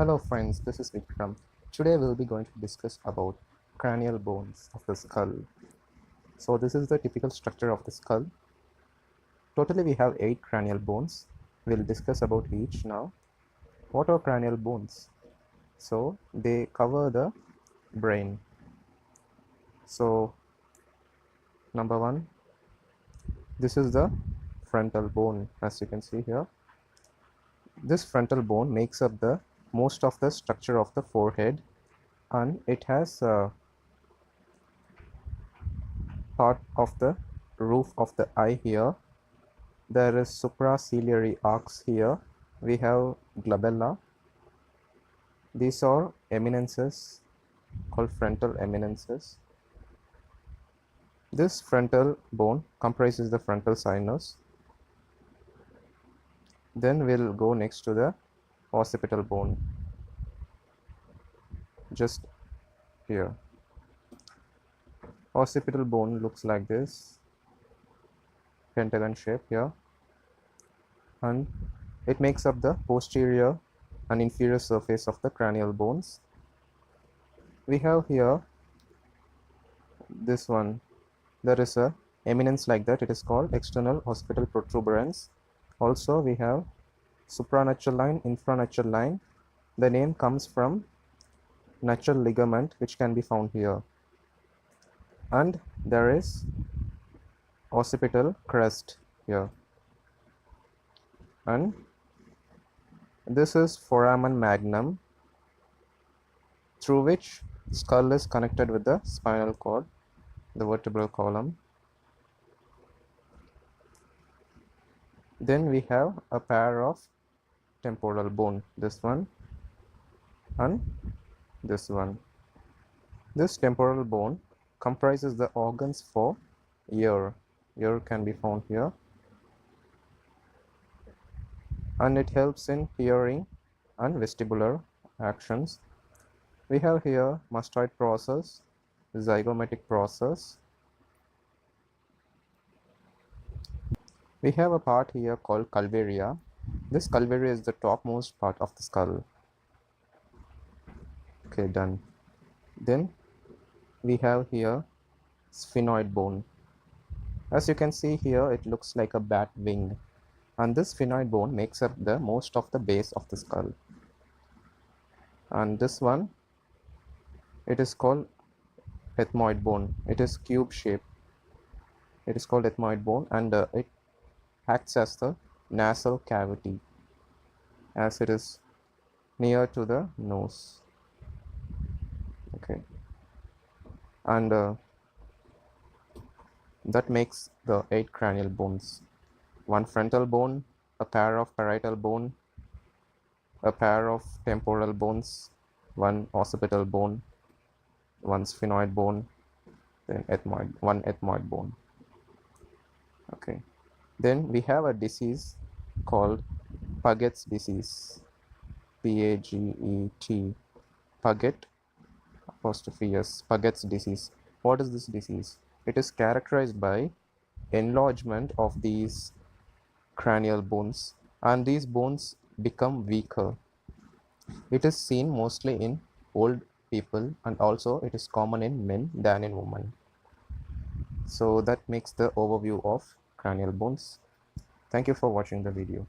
Hello friends, this is Vikram. Today we'll be going to discuss about cranial bones of the skull. So this is the typical structure of the skull. Totally we have 8 cranial bones. We'll discuss about each now. What are cranial bones? So they cover the brain. So number 1, this is the frontal bone, as you can see here. This frontal bone makes up the most of the structure of the forehead, and it has a part of the roof of the eye here. There is supraciliary arcs here. We have glabella. These are eminences called frontal eminences. This frontal bone comprises the frontal sinus. Then we'll go next to the occipital bone, just here. Occipital bone looks like this, pentagon shape here, and it makes up the posterior and inferior surface of the cranial bones. We have here this one. There is a eminence like that. It is called external occipital protuberance. Also we have supranatural line, infranatural line. The name comes from natural ligament which can be found here. And there is occipital crest here. And this is foramen magnum, through which skull is connected with the spinal cord, the vertebral column. Then we have a pair of temporal bone, this one and this one. This temporal bone comprises the organs for ear. Ear can be found here, and it helps in hearing and vestibular actions. We have here mastoid process, zygomatic process. We have a part here called calvaria. This calvaria is the topmost part of the skull. Okay, done. Then we have here sphenoid bone. As you can see here, it looks like a bat wing, and this sphenoid bone makes up the most of the base of the skull. And this one, it is called ethmoid bone. It is cube shape. It is called ethmoid bone, and it acts as the nasal cavity, as it is near to the nose. Okay, and that makes the 8 cranial bones: 1 frontal bone, a pair of parietal bone, a pair of temporal bones, 1 occipital bone, 1 sphenoid bone, then 1 ethmoid bone. Okay, then we have a disease called Paget's disease, P-A-G-E-T, Paget apostrophe S, Paget's disease. What is this disease? It is characterized by enlargement of these cranial bones, and these bones become weaker. It is seen mostly in old people, and also it is common in men than in women. So that makes the overview of cranial bones. Thank you for watching the video.